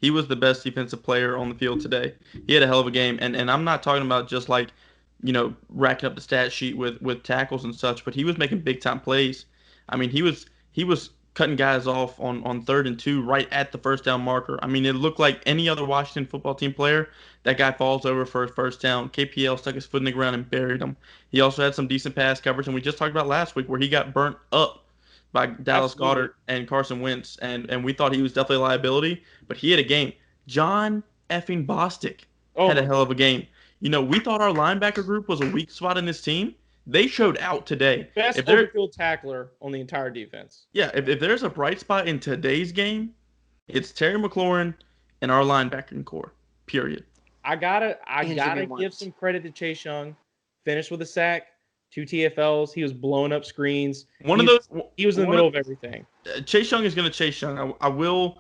was the best defensive player on the field today. He had a hell of a game. And I'm not talking about just like, racking up the stat sheet with tackles and such, but he was making big time plays. I mean, he was cutting guys off on 3rd and 2 right at the first down marker. I mean, it looked like any other Washington football team player. That guy falls over for a first down. KPL stuck his foot in the ground and buried him. He also had some decent pass coverage, and we just talked about last week where he got burnt up by Dallas Goedert and Carson Wentz, and we thought he was definitely a liability, but he had a game. John effing Bostic had a hell of a game. We thought our linebacker group was a weak spot in this team. They showed out today. Best overfield tackler on the entire defense. Yeah, if there's a bright spot in today's game, it's Terry McLaurin and our linebacking core, period. I gotta give some credit to Chase Young. Finished with a sack, 2 TFLs. He was blowing up screens. He was in the middle of everything. Chase Young is going to Chase Young. I will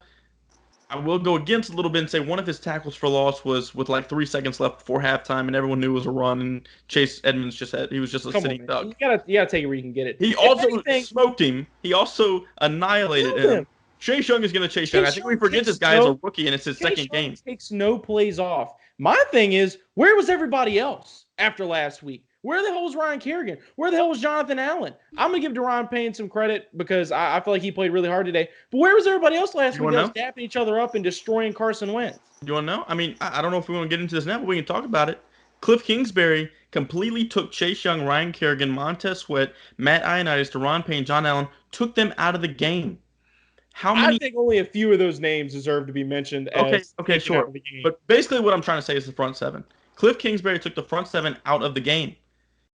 go against a little bit and say one of his tackles for loss was with like 3 seconds left before halftime, and everyone knew it was a run. And Chase Edmonds he was just a sitting duck. You gotta take it where you can get it. He also smoked him. He also annihilated him. Chase Young is going to Chase Young. I think we forget this guy is a rookie and it's his second game. Takes no plays off. My thing is, where was everybody else after last week? Where the hell was Ryan Kerrigan? Where the hell was Jonathan Allen? I'm going to give Deron Payne some credit because I feel like he played really hard today. But where was everybody else last week that was dapping each other up and destroying Carson Wentz? You want to know? I mean, I don't know if we want to get into this now, but we can talk about it. Cliff Kingsbury completely took Chase Young, Ryan Kerrigan, Montez Sweat, Matt Ioannidis, Deron Payne, John Allen, took them out of the game. I think only a few of those names deserve to be mentioned. Okay, sure. But basically what I'm trying to say is the front 7. Cliff Kingsbury took the front 7 out of the game.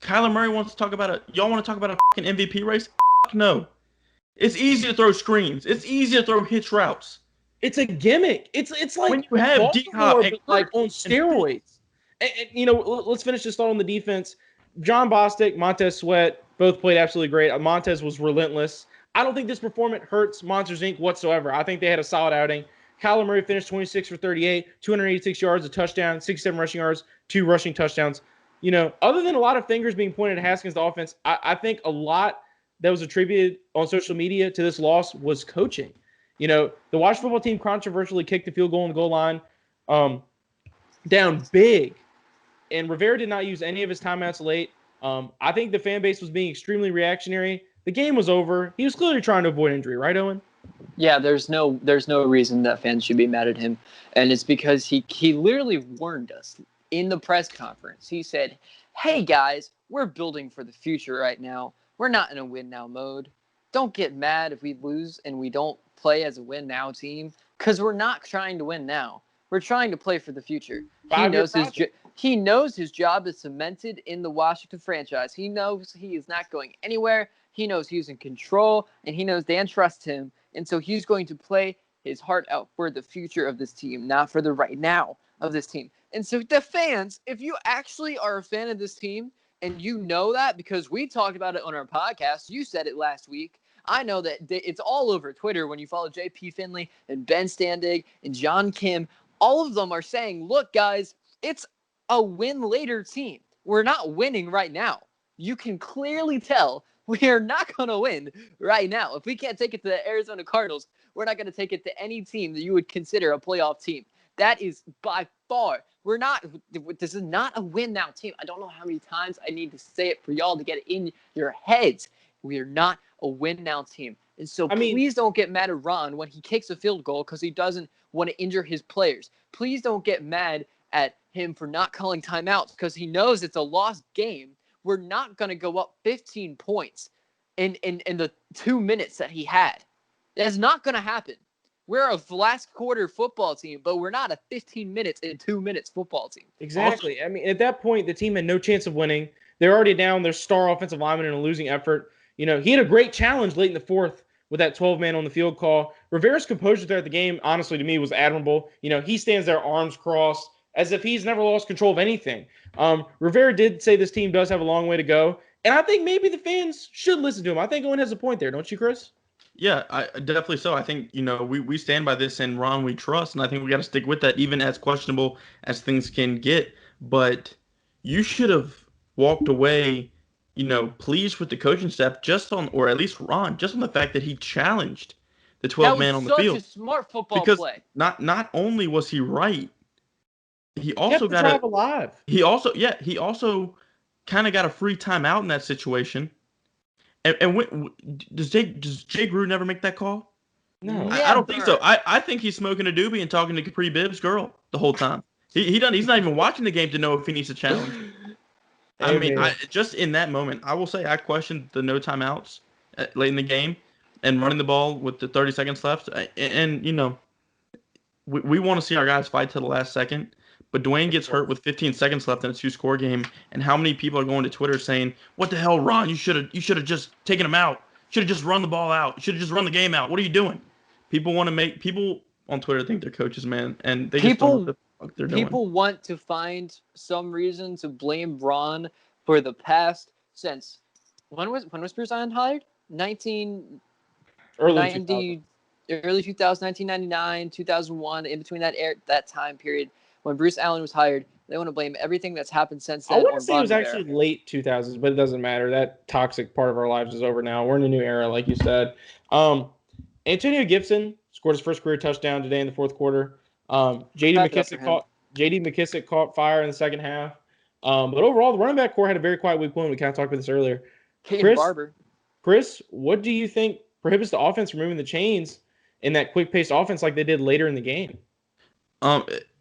Kyler Murray wants to talk about y'all want to talk about a fucking MVP race? No. It's easy to throw screens. It's easy to throw hitch routes. It's a gimmick. It's like when you have D-Hop like on steroids. And let's finish this thought on the defense. John Bostic, Montez Sweat, both played absolutely great. Montez was relentless. I don't think this performance hurts Monsters, Inc. whatsoever. I think they had a solid outing. Kyler Murray finished 26 for 38, 286 yards, a touchdown, 67 rushing yards, 2 rushing touchdowns. Other than a lot of fingers being pointed at Haskins' offense, I think a lot that was attributed on social media to this loss was coaching. The Washington football team controversially kicked the field goal on the goal line down big, and Rivera did not use any of his timeouts late. I think the fan base was being extremely reactionary. The game was over. He was clearly trying to avoid injury, right, Owen? Yeah, there's no reason that fans should be mad at him, and it's because he literally warned us in the press conference. He said, "Hey guys, we're building for the future right now. We're not in a win now mode. Don't get mad if we lose and we don't play as a win now team, because we're not trying to win now. We're trying to play for the future." He knows his job is cemented in the Washington franchise. He knows he is not going anywhere. He knows he's in control, and he knows Dan trusts him. And so he's going to play his heart out for the future of this team, not for the right now of this team. And so the fans, if you actually are a fan of this team, and you know that because we talked about it on our podcast, you said it last week. I know that it's all over Twitter when you follow JP Finley and Ben Standig and John Kim. all of them are saying, look, guys, it's a win later team. We're not winning right now. You can clearly tell we are not going to win right now. If we can't take it to the Arizona Cardinals, we're not going to take it to any team that you would consider a playoff team. That is by far. This is not a win now team. I don't know how many times I need to say it for y'all to get it in your heads. We are not a win now team. And so please don't get mad at Ron when he kicks a field goal because he doesn't want to injure his players. Please don't get mad at him for not calling timeouts because he knows it's a lost game. We're not going to go up 15 points in the 2 minutes that he had. That's not going to happen. We're a last quarter football team, but we're not a 15 minutes in 2 minutes football team. Exactly. I mean, at that point, the team had no chance of winning. They're already down their star offensive lineman in a losing effort. He had a great challenge late in the fourth with that 12-man on the field call. Rivera's composure throughout the game, honestly, to me, was admirable. He stands there arms crossed as if he's never lost control of anything. Rivera did say this team does have a long way to go, and I think maybe the fans should listen to him. I think Owen has a point there, don't you, Chris? Yeah, I definitely so. I think, we stand by this, and Ron we trust, and I think we got to stick with that even as questionable as things can get. But you should have walked away, pleased with the coaching staff or at least Ron, just on the fact that he challenged the 12-man on the field. That was such a smart football because play. Not only was he right, he also kept the drive alive. He also kind of got a free timeout in that situation. And does Jay Gruden never make that call? No, I don't think so. I think he's smoking a doobie and talking to Capri Bibbs' girl the whole time. He's not even watching the game to know if he needs to challenge. I mean, just in that moment, I will say I questioned the no timeouts late in the game and running the ball with the 30 seconds left. And we want to see our guys fight to the last second. But Dwayne gets hurt with 15 seconds left in a 2-score game, and how many people are going to Twitter saying, "What the hell, Ron? You should have just taken him out. Should have just run the ball out. Should have just run the game out. What are you doing?" People on Twitter think they're coaches, man, and they just don't know what the fuck they're doing. People want to find some reason to blame Ron for the past since when was Bruce Allen hired? Early 2000. Early 2000, 1999, 2001. In between that time period. When Bruce Allen was hired, they want to blame everything that's happened since then. I want to say it was actually late 2000s, but it doesn't matter. That toxic part of our lives is over now. We're in a new era, like you said. Antonio Gibson scored his first career touchdown today in the fourth quarter. J.D. McKissick caught fire in the second half. But overall, the running back core had a very quiet week one. We kind of talked about this earlier. Chris, what do you think prohibits the offense from moving the chains in that quick-paced offense like they did later in the game?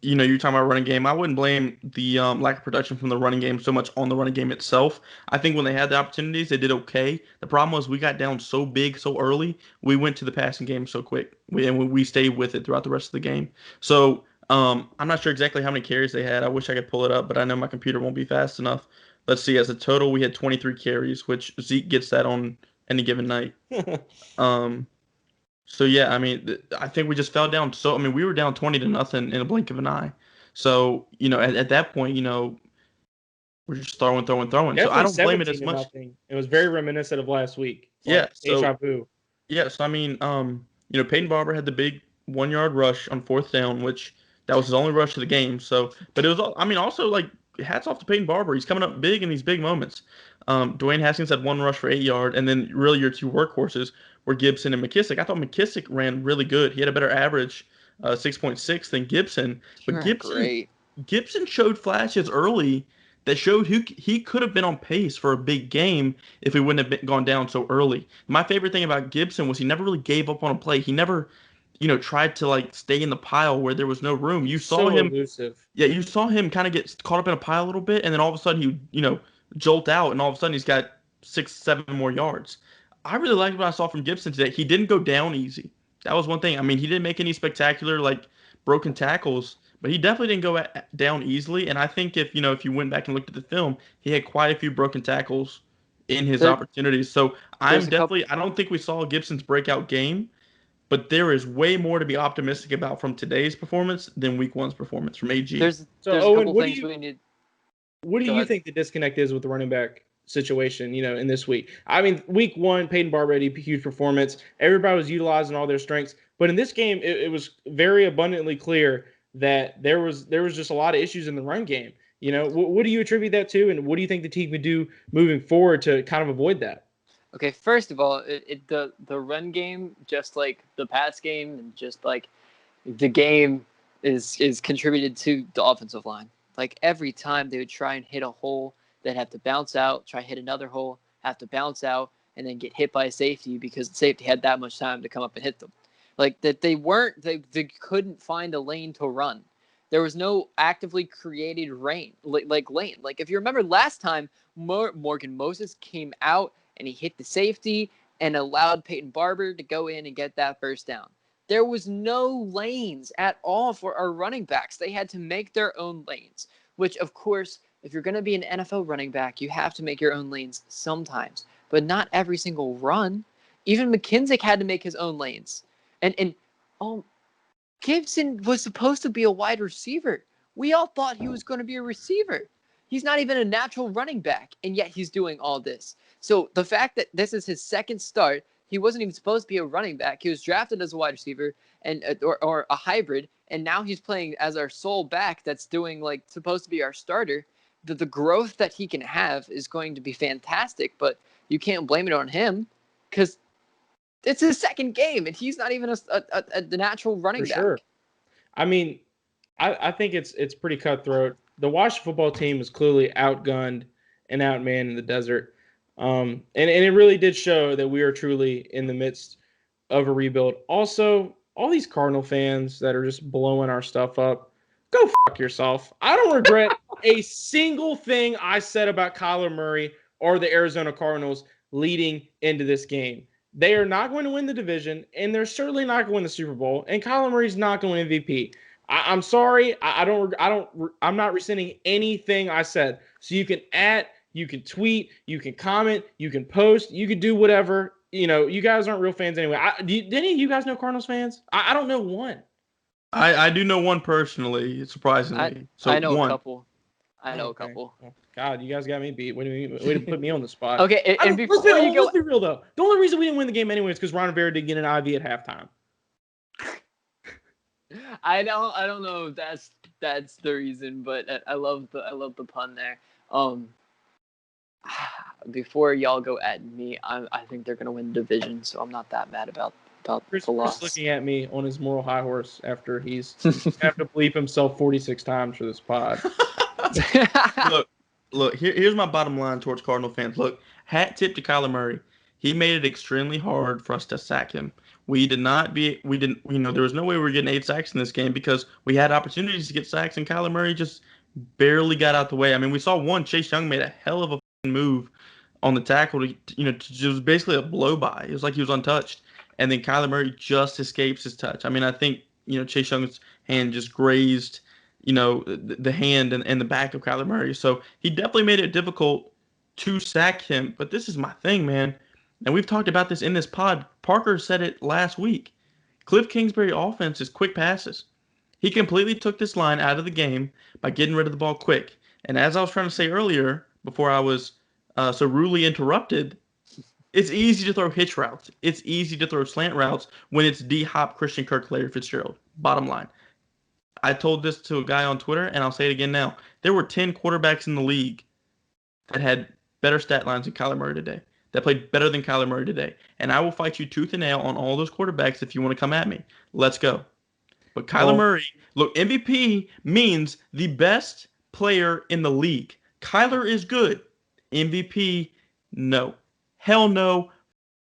You're talking about running game. I wouldn't blame the lack of production from the running game so much on the running game itself. I think when they had the opportunities, they did okay. The problem was we got down so big so early. We went to the passing game so quick, and we stayed with it throughout the rest of the game. So I'm not sure exactly how many carries they had. I wish I could pull it up, but I know my computer won't be fast enough. Let's see. As a total, we had 23 carries, which Zeke gets that on any given night. So, yeah, I mean, I think we just fell down. So, I mean, we were down 20-0 in a blink of an eye. So, at that point, we're just throwing. Definitely so, I don't blame it as much. Nothing. It was very reminiscent of last week. Yeah. Deja vu. Yeah. So, I mean, Peyton Barber had the big 1-yard rush on fourth down, which that was his only rush of the game. So, but it was, I mean, also, like, hats off to Peyton Barber. He's coming up big in these big moments. Dwayne Haskins had one rush for 8 yards, and then really your two workhorses were Gibson and McKissick. I thought McKissick ran really good. He had a better average, 6.6 than Gibson. But Gibson showed flashes early that showed he could have been on pace for a big game if he wouldn't have gone down so early. My favorite thing about Gibson was he never really gave up on a play. He never, tried to like stay in the pile where there was no room. You saw him elusive. Yeah, you saw him kind of get caught up in a pile a little bit, and then all of a sudden he, jolt out, and all of a sudden he's got 6-7 more yards. I really liked what I saw from Gibson today. He didn't go down easy. That was one thing. I mean, he didn't make any spectacular like broken tackles, but he definitely didn't go down easily. And I think if you went back and looked at the film, he had quite a few broken tackles in his opportunities. So I don't think we saw Gibson's breakout game, but there is way more to be optimistic about from today's performance than week one's performance from AG. There's Owen, a couple things we need. What do you think the disconnect is with the running back situation, in this week? I mean, week one, Peyton Barber had a huge performance. Everybody was utilizing all their strengths. But in this game, it was very abundantly clear that there was just a lot of issues in the run game. What do you attribute that to, and what do you think the team could do moving forward to kind of avoid that? Okay, first of all, the run game, just like the pass game, and just like the game is contributed to the offensive line. Like every time they would try and hit a hole, they'd have to bounce out, try hit another hole, have to bounce out, and then get hit by a safety because the safety had that much time to come up and hit them. Like that they couldn't find a lane to run. There was no actively created lane. Like if you remember last time, Morgan Moses came out and he hit the safety and allowed Peyton Barber to go in and get that first down. There was no lanes at all for our running backs. They had to make their own lanes, which, of course, if you're going to be an NFL running back, you have to make your own lanes sometimes, but not every single run. Even McKinzick had to make his own lanes. And Gibson was supposed to be a wide receiver. We all thought he was going to be a receiver. He's not even a natural running back, and yet he's doing all this. So the fact that this is his second start, he wasn't even supposed to be a running back. He was drafted as a wide receiver and or a hybrid, and now he's playing as our sole back that's doing like supposed to be our starter. The growth that he can have is going to be fantastic, but you can't blame it on him because it's his second game, and he's not even a natural running back. Sure. I mean, I think it's pretty cutthroat. The Washington football team is clearly outgunned and outmanned in the desert. And it really did show that we are truly in the midst of a rebuild. Also, all these Cardinal fans that are just blowing our stuff up, go fuck yourself. I don't regret a single thing I said about Kyler Murray or the Arizona Cardinals leading into this game. They are not going to win the division, and they're certainly not going to win the Super Bowl. And Kyler Murray's not going to win MVP. I'm sorry. I'm not rescinding anything I said. So you can tweet, you can comment, you can post, you can do whatever. You guys aren't real fans anyway. Did any of you guys know Cardinals fans? I don't know one. I do know one personally, surprisingly. I know one. a couple. I know a couple. God, you guys got me beat. What do you mean? Way to put me on the spot. Okay, and before you go, let's be real though. The only reason we didn't win the game anyway is because Ron Rivera did get an IV at halftime. I don't know if that's the reason, but I love the pun there. Before y'all go at me, I think they're gonna win the division, so I'm not that mad about Chris the loss. looking at me on his moral high horse after he's have to bleep himself 46 times for this pod. Look. Here's my bottom line towards Cardinal fans. Look, hat tip to Kyler Murray. He made it extremely hard for us to sack him. There was no way we were getting 8 sacks in this game because we had opportunities to get sacks, and Kyler Murray just barely got out the way. I mean, we saw one. Chase Young made a hell of a move on the tackle. It was basically a blow by. It was like he was untouched, and then Kyler Murray just escapes his touch. I mean, I think Chase Young's hand just grazed the hand and the back of Kyler Murray. So he definitely made it difficult to sack him. But this is my thing, man. And we've talked about this in this pod. Parker said it last week. Cliff Kingsbury offense is quick passes. He completely took this line out of the game by getting rid of the ball quick. And as I was trying to say earlier, before I was so rudely interrupted, it's easy to throw hitch routes. It's easy to throw slant routes when it's D-Hop, Christian Kirk, Larry Fitzgerald. Bottom line. I told this to a guy on Twitter, and I'll say it again now. There were 10 quarterbacks in the league that had better stat lines than Kyler Murray today, that played better than Kyler Murray today. And I will fight you tooth and nail on all those quarterbacks if you want to come at me. Let's go. But Kyler Murray, look, MVP means the best player in the league. Kyler is good. MVP, no. Hell no.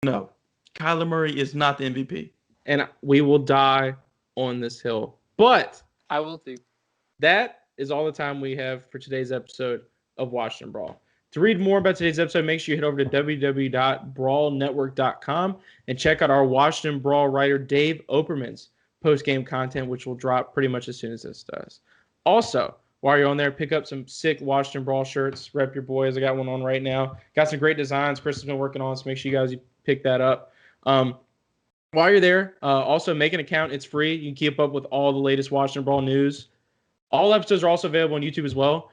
No. Kyler Murray is not the MVP. And we will die on this hill. But I will too. That is all the time we have for today's episode of Washington Brawl. To read more about today's episode, make sure you head over to www.brawlnetwork.com and check out our Washington Brawl writer Dave Operman's post-game content, which will drop pretty much as soon as this does. Also, while you're on there, pick up some sick Washington Brawl shirts. Rep your boys. I got one on right now. Got some great designs Chris has been working on, so make sure you pick that up. While you're there, also make an account. It's free. You can keep up with all the latest Washington Brawl news. All episodes are also available on YouTube as well.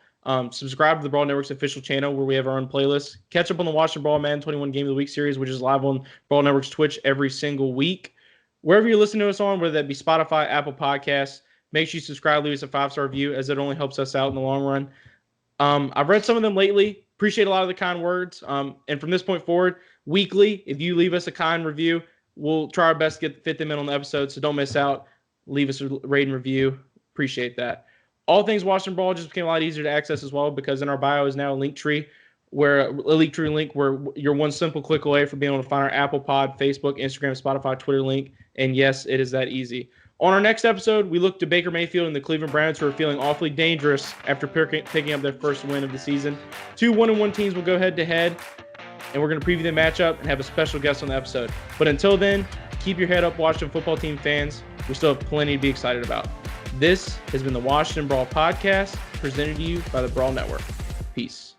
Subscribe to the Brawl Network's official channel where we have our own playlist. Catch up on the Washington Brawl Madden 21 Game of the Week series, which is live on Brawl Network's Twitch every single week. Wherever you're listening to us on, whether that be Spotify, Apple Podcasts, make sure you subscribe, leave us a 5-star review, as it only helps us out in the long run. I've read some of them lately. Appreciate a lot of the kind words. And from this point forward, weekly, if you leave us a kind review, we'll try our best to fit them in on the episode. So don't miss out. Leave us a rate and review. Appreciate that. All things Washington Brawl just became a lot easier to access as well, because in our bio is now a link tree, where you're one simple click away from being able to find our Apple Pod, Facebook, Instagram, Spotify, Twitter link. And yes, it is that easy. On our next episode, we look to Baker Mayfield and the Cleveland Browns, who are feeling awfully dangerous after picking up their first win of the season. 2 1-1 teams will go head-to-head, and we're going to preview the matchup and have a special guest on the episode. But until then, keep your head up, Washington football team fans. We still have plenty to be excited about. This has been the Washington Brawl Podcast, presented to you by the Brawl Network. Peace.